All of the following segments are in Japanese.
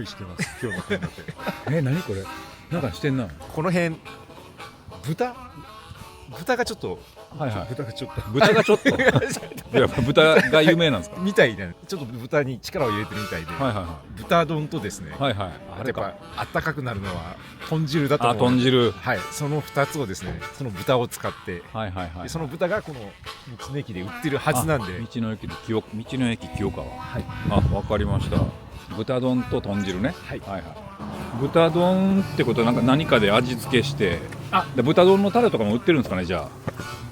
してます。今日の献立。何これ、なんかしてんな。この辺豚がちょっと、はいはい、豚がちょっと豚がちょっといや豚が有名なんですかみたいな、ちょっと豚に力を入れてるみたいで、はいはいは豚丼とですね、いはいはい、あれか、やっぱあったかくなるのは豚汁だと思う。豚汁、はい、その2つをですね、その豚を使って、はいはいはい、でその豚がこの道の駅で売ってるはずなんで、道の駅清川、はい、わかりました。豚丼と豚汁ね、はいはいはい、豚丼ってことは何かで味付けして、で豚丼のタレとかも売ってるんですかね。じゃ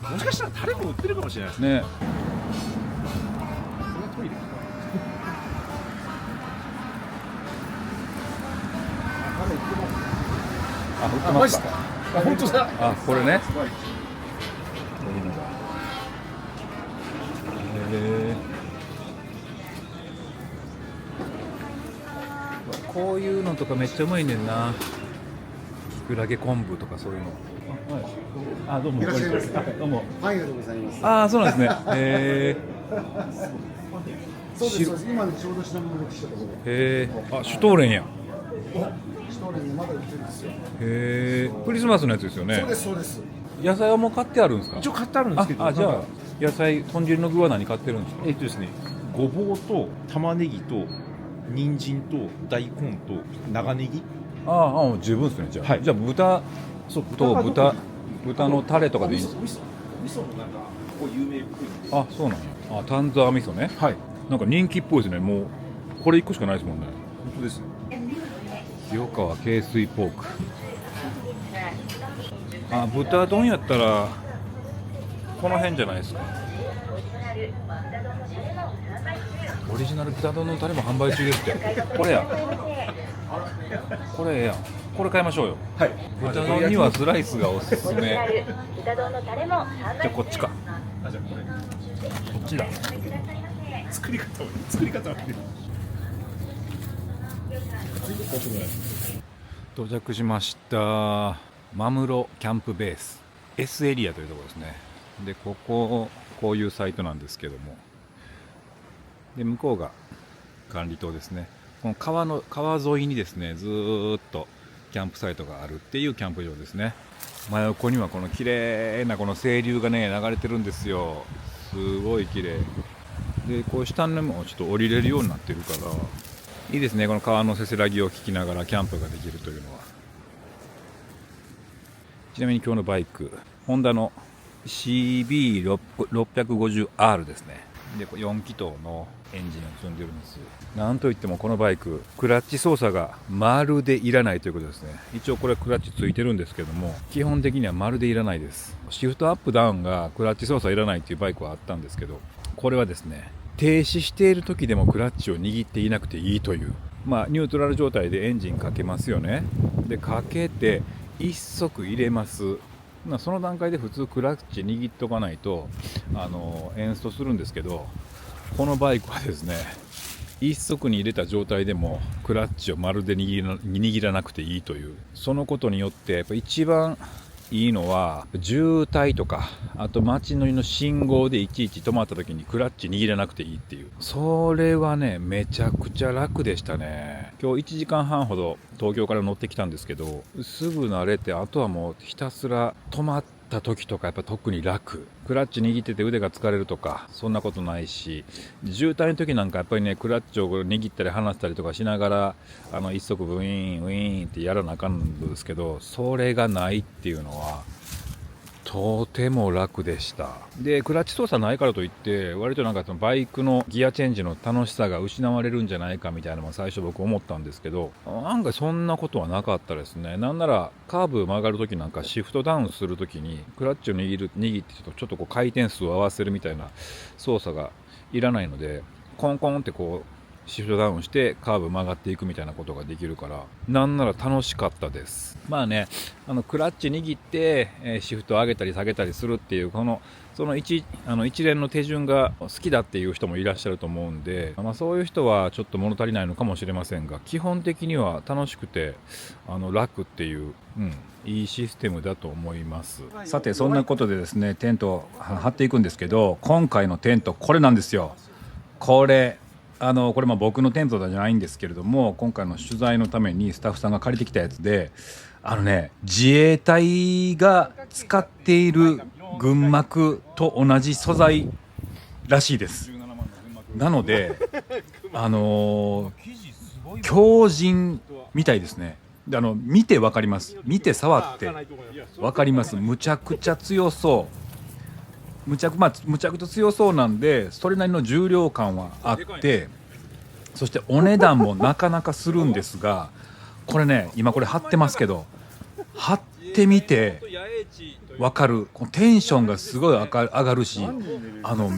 あもしかしたらタレも売ってるかもしれないですね。ね、これはトイレ売ってますか。本当だ。これね、こういうのとかめっちゃうまいねんな。きくらげ昆布とかそういうの。どうも。いらっしゃいませ。どうも。パン屋でございます。そうなんですね。そうです。そうです。今ねちょうど品物来たところ。シュトーレンや。シュトーレンねまだ売ってるんですよ。クリスマスのやつですよね。そうですそうです。野菜はもう買ってあるんですか。一応買ってあるんですけど、じゃあ野菜、豚汁の具は何買ってるんですか。ですね、ごぼうと玉ねぎと人参と大根と長ネギ。十分ですね。じゃあ、はい、じゃあ豚と豚のタレとかでいいんですか。味噌のなんかここ有名っぽい。そうなんや。丹沢味噌ね。はい。なんか人気っぽいですね。もうこれ1個しかないですもんね。本当です。清川渓水ポーク。豚丼やったらこの辺じゃないですか。オリジナル豚丼のタレも販売中ですって。これや。これええやん。これ買いましょうよ。はい。豚丼にはスライスがおすすめ。豚丼のタレも販売中。じゃあこっちか。じゃあこれ。こっちだ。作り方は到着しました。真室キャンプベース S エリアというところですね。でこういうサイトなんですけども、で向こうが管理棟ですね。この川沿いにですね、ずーっとキャンプサイトがあるっていうキャンプ場ですね。真横にはこの綺麗なこの清流がね流れてるんですよ。すごい綺麗で、こう下にもちょっと降りれるようになってるからいいですね。この川のせせらぎを聞きながらキャンプができるというのは。ちなみに今日のバイクホンダの CB650R ですね。で4気筒のエンジンを積んでるんです。なんといってもこのバイククラッチ操作がまるでいらないということですね。一応これクラッチついてるんですけども、基本的にはまるでいらないです。シフトアップダウンがクラッチ操作いらないっていうバイクはあったんですけど、これはですね、停止している時でもクラッチを握っていなくていいという、ニュートラル状態でエンジンかけますよね。でかけて一足入れます。その段階で普通クラッチ握っとかないとエンストするんですけど、このバイクはですね、一足に入れた状態でもクラッチをまるで握らなくていいという、そのことによってやっぱ一番いいのは渋滞とか、あと街乗りの信号でいちいち止まった時にクラッチ握らなくていいっていう、それはねめちゃくちゃ楽でしたね。今日1時間半ほど東京から乗ってきたんですけど、すぐ慣れて、あとはもうひたすら止まった時とかやっぱ特に楽。クラッチ握ってて腕が疲れるとかそんなことないし、渋滞の時なんかやっぱりねクラッチを握ったり離したりとかしながら一足ブイーンウィーンってやらなあかんんですけど、それがないっていうのはとても楽でした。でクラッチ操作ないからといって割となんかそのバイクのギアチェンジの楽しさが失われるんじゃないかみたいなのも最初僕思ったんですけど、案外そんなことはなかったですね。なんならカーブ曲がるときなんかシフトダウンするときにクラッチを握ってちょっとこう回転数を合わせるみたいな操作がいらないので、コンコンってこうシフトダウンしてカーブ曲がっていくみたいなことができるから、なんなら楽しかったです。クラッチ握ってシフトを上げたり下げたりするっていうその一連の手順が好きだっていう人もいらっしゃると思うんで、そういう人はちょっと物足りないのかもしれませんが、基本的には楽しくて楽っていう、いいシステムだと思います。さてそんなことでですね、テントを張っていくんですけど、今回のテントこれなんですよ。これこれ僕のテントじゃないんですけれども、今回の取材のためにスタッフさんが借りてきたやつで、自衛隊が使っている群幕と同じ素材らしいです。なので強靭みたいですね。で見て分かります。見て触って分かります。むちゃくちゃ強そう、むちゃくちゃ強そうなんで、それなりの重量感はあって、そしてお値段もなかなかするんですが、これね、今これ貼ってますけど、貼ってみて分かる、このテンションがすごい上がるし、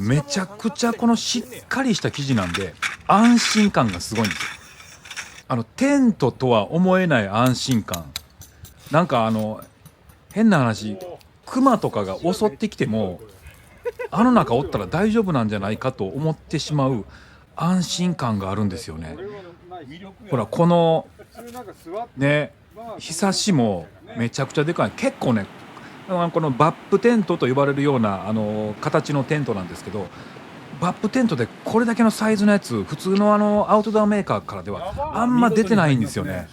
めちゃくちゃこのしっかりした生地なんで安心感がすごいんですよ。テントとは思えない安心感。なんか変な話、クマとかが襲ってきても中おったら大丈夫なんじゃないかと思ってしまう安心感があるんですよね。ほらこのね、ひさしもめちゃくちゃでかい。結構ね、このバップテントと呼ばれるような形のテントなんですけど、バップテントでこれだけのサイズのやつ、普通のアウトドアメーカーからではあんま出てないんですよね。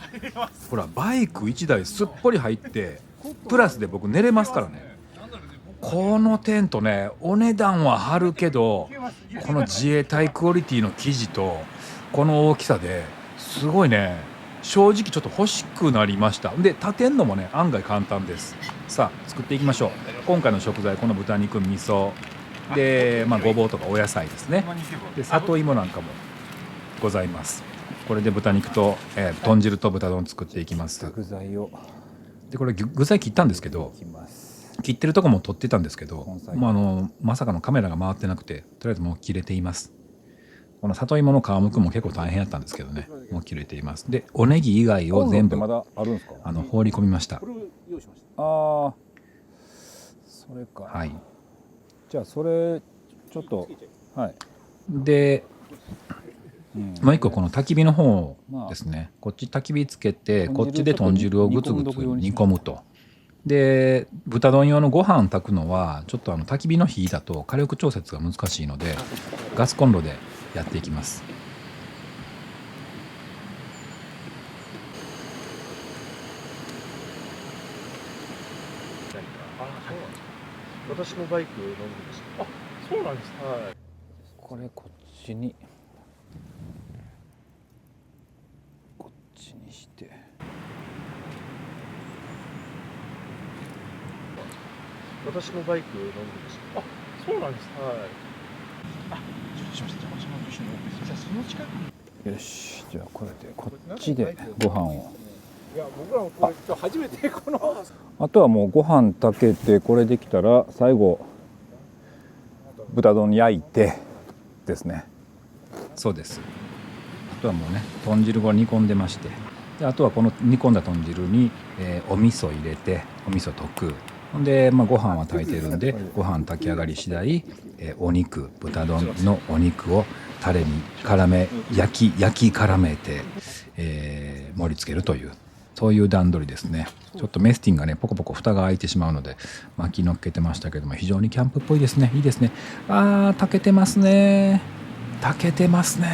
ほらバイク1台すっぽり入ってプラスで僕寝れますからね。このテントね、お値段は張るけど、この自衛隊クオリティの生地とこの大きさですごいね、正直ちょっと欲しくなりました。で立てんのもね案外簡単です。さあ作っていきましょう。今回の食材、この豚肉、味噌で、ごぼうとかお野菜ですね。で里芋なんかもございます。これで豚肉と、豚汁と豚丼作っていきます。具材をでこれ具材切ったんですけど、切ってるとこも撮ってたんですけど、まさかのカメラが回ってなくて、とりあえずもう切れています。この里芋の皮むくも結構大変やったんですけどね、もう切れています。でおネギ以外を全部まだあるんですか？放り込みました。ああ、それか。はい。じゃあそれちょっと、はい。で、もう一個この焚き火の方ですね。こっち焚き火つけて、こっちで豚汁をグツグツ煮込むと。で豚丼用のご飯炊くのはちょっと焚き火の火だと火力調節が難しいので、ガスコンロでやっていきます。私のバイク乗るんですか？あ、そうなんですか。はい。これこっちにして私のバイク乗るんですか？あ、そうなんですか。はい。あ、承知しました。私の後ろに奥です。じゃあその近くに。よし、じゃあこれでこっちでご飯を。いや僕らもこれ今日初めてこのあとはもうご飯炊けて、これできたら最後豚丼焼いてですね。そうです。あとはもうね、豚汁が煮込んでまして、であとはこの煮込んだ豚汁に、お味噌入れて、お味噌溶く。ほんで、ご飯は炊いてるんで、ご飯炊き上がり次第、お肉、豚丼のお肉をタレに絡め、焼き絡めて、盛り付けるという、そういう段取りですね。ちょっとメスティンがね、ポコポコ蓋が開いてしまうので巻き乗っけてましたけども、非常にキャンプっぽいですね。いいですね。炊けてますね。炊けてますね。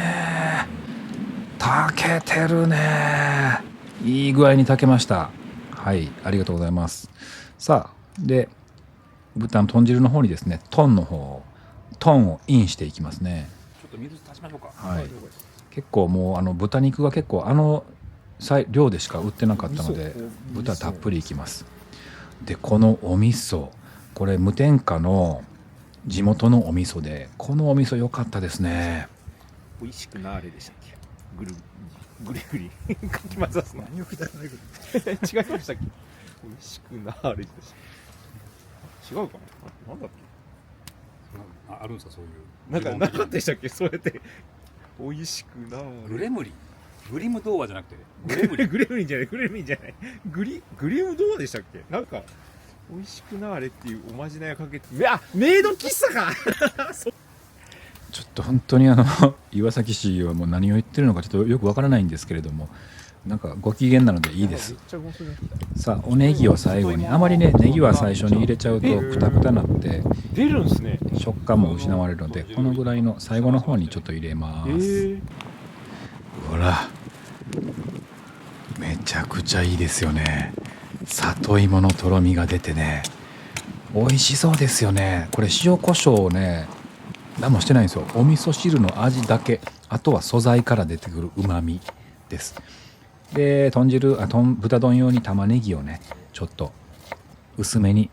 炊けてるね。いい具合に炊けました。はい、ありがとうございます。さあ、で豚の豚汁の方にですね、トンをインしていきますね。ちょっと水足しましょうか。はい。結構もう豚肉が結構量でしか売ってなかったので、豚たっぷりいきます。でこのお味噌、これ無添加の地元のお味噌で、このお味噌良かったですね。美味しくなあれでしたっけ？ぐりかき混ざすの。何をくだらない違いましたっけ？美味しくなあれでした。違うかな。なんだっけ？あるんですか、そういう。なんかなかったでしたっけ？そうやって美味しくなあれ。グレム童話じゃなくてグレムリンじゃない。グリム童話でしたっけ？なんか美味しくなあれっていうおまじないをかけて、メイド喫茶か。ちょっと本当に岩崎市はもう何を言ってるのかちょっとよくわからないんですけれども、なんかご機嫌なのでいいですめっちゃうまそうじゃん。さあおネギを最後にあまりねネギは最初に入れちゃうとクタクタになって出るんすね。食感も失われるのでこのぐらいの最後の方にちょっと入れますほらめちゃくちゃいいですよね里芋のとろみが出てね美味しそうですよねこれ塩コショウをね何もしてないんですよお味噌汁の味だけあとは素材から出てくるうまみですで豚丼用に玉ねぎをねちょっと薄めに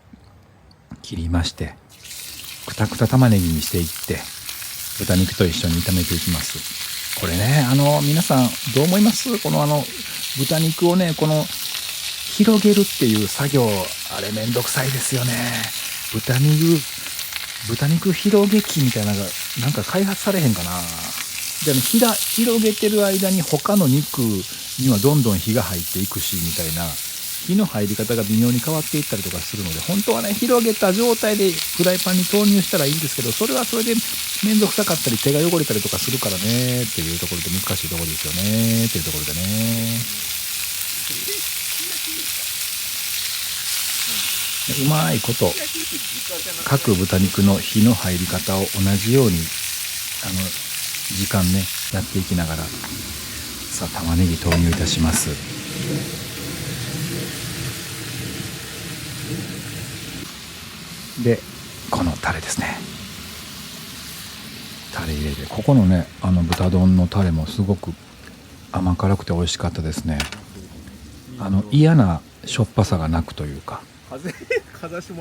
切りましてくたくた玉ねぎにしていって豚肉と一緒に炒めていきますこれね皆さんどう思いますこの豚肉をねこの広げるっていう作業あれめんどくさいですよね豚肉広げ器みたいなのがなんか開発されへんかなで広げてる間に他の肉にはどんどん火が入っていくしみたいな火の入り方が微妙に変わっていったりとかするので本当はね広げた状態でフライパンに投入したらいいんですけどそれはそれで面倒くさかったり手が汚れたりとかするからねっていうところで難しいところですよねっていうところでねうまいこと各豚肉の火の入り方を同じように時間ねやっていきながらさあ玉ねぎ投入いたしますでこのタレですねタレ入れてここのね豚丼のタレもすごく甘辛くて美味しかったですね嫌なしょっぱさがなくというか風下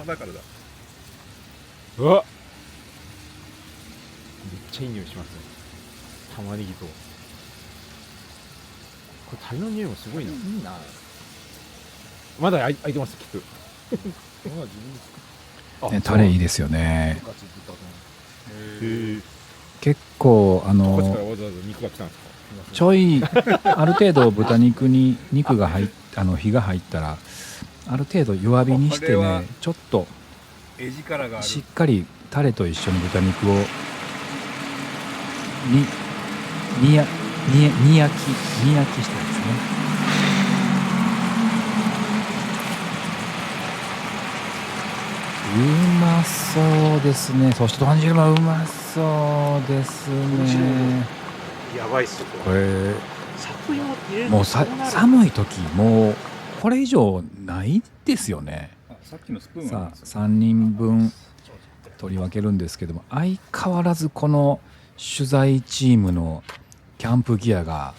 だからだ。うわ。めっちゃいい匂いしますね。玉ねぎと。これタレの匂いもすごいな。いいな。まだ開いてますきっと。ねタレいいですよねへえ。結構こっちからわざわざ肉が来たんですか。ちょいある程度豚肉に肉が火が入ったらある程度弱火にしてこれはねちょっと絵力がある。しっかりタレと一緒に豚肉を煮焼きしてですねうまそうですねそして豚汁もうまそうですねやばいっすよこれ里芋入れるもう寒い時もうこれ以上ないですよねさっきのスプーンさあ3人分取り分けるんですけども相変わらずこの取材チームのキャンプギアが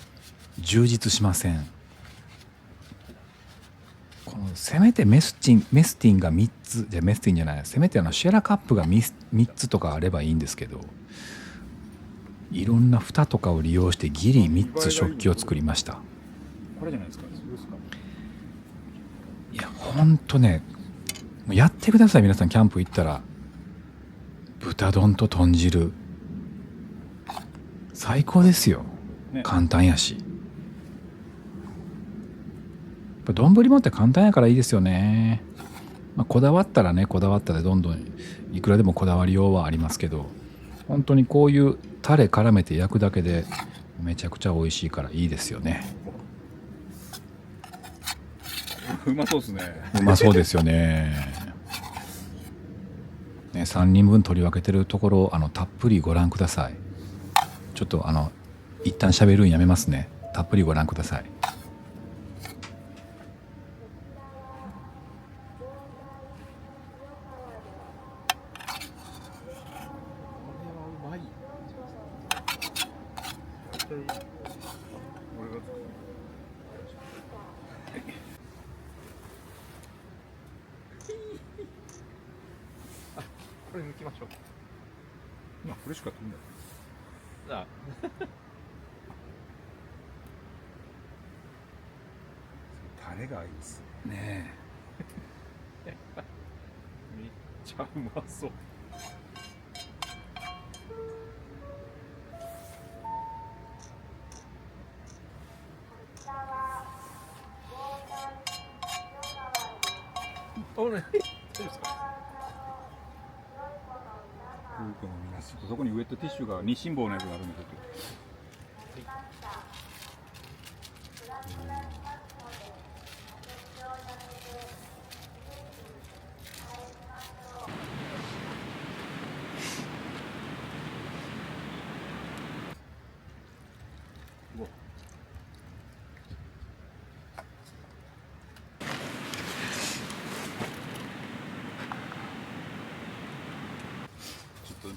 充実しませんこのせめてメスティンが3つじゃメスティンじゃないせめてシェラカップが 3つとかあればいいんですけどいろんな蓋とかを利用してギリ3つ食器を作りましたこれじゃないですかいやほんとねもうやってください皆さんキャンプ行ったら豚丼と豚汁最高ですよ、ね簡単やし丼もって簡単やからいいですよね、こだわったらねこだわったでどんどんいくらでもこだわりようはありますけど本当にこういうタレ絡めて焼くだけでめちゃくちゃ美味しいからいいですよねうまそうですねうまそうですよね3人分取り分けてるところをたっぷりご覧くださいちょっと一旦喋るんやめますねたっぷりご覧くださいこれ抜きましょう。これしか取んないじゃあタレがいいですねめっちゃうまそう。大丈夫ですか。そこにウエットティッシュが日清棒のやつがあるんでちょっと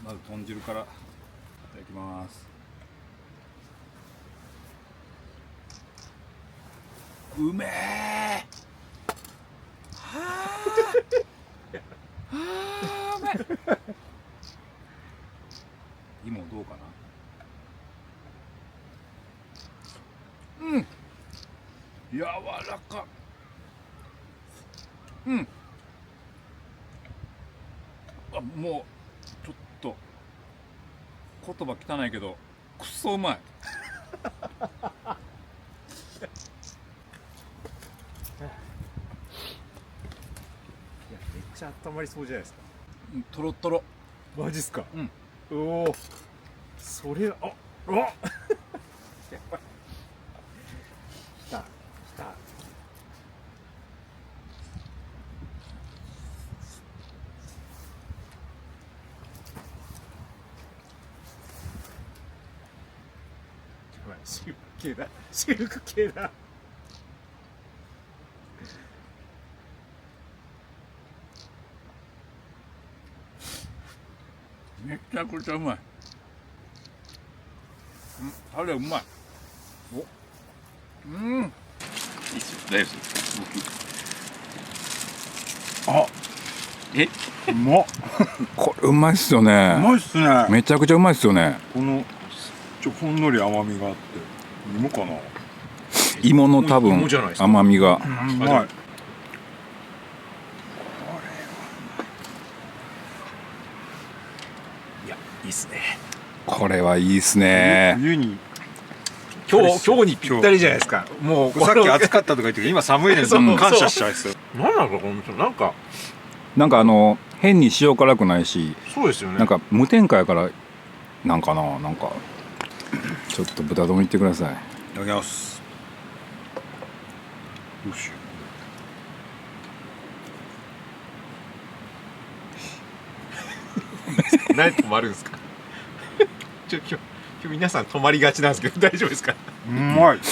まず豚汁からいただきます。うめえ。はあうめえ。芋どうかな。うん、柔らか。うん、あ、もうちょっと言葉汚いけどくっそうまい。いやめっちゃ温まりそうじゃないですか。とろとろ。マジっすか。うん、おお、それあうわやばい、来た来た。シルク系だ、シルク系だ。めちゃくちゃうまい。タレうまい。お、うん、いいっすよ、大丈夫です。あ、うまっ。これうまいっすよね。うまいっすね。めちゃくちゃうまいっすよね。このほんのり甘みがあって芋かな。芋の多分芋じゃないですか甘みが。うまい。いやいいっすね。これはいいっすね。冬に今日にぴったりじゃないですか。もうさっき暑かったとか言ってるけど今寒いのにそう感謝しちゃいですよ。なんなのかこの店、なんかなんか変に塩辛くないし、そうですよね。なんか無添加やからなんかな、なんかちょっと豚丼いってください。いただきます。どうしよ何止まるんですか。今日皆さん止まりがちなんですけど大丈夫ですか。う。うまい。こ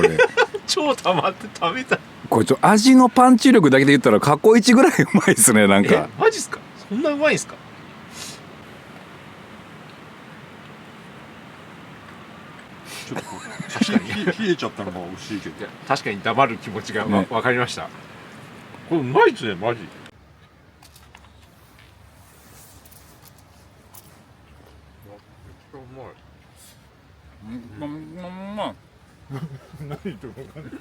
れ超溜まって食べたい。これ味のパンチ力だけで言ったら過去一ぐらいうまいですね。なんかマジっすか。そんなうまいんすか。ちょっと確かに冷えちゃったのが惜しいけど。確かに黙る気持ちがねわかりました。これうまいっすねマジ。うん、まあ何言ってるか分かんない。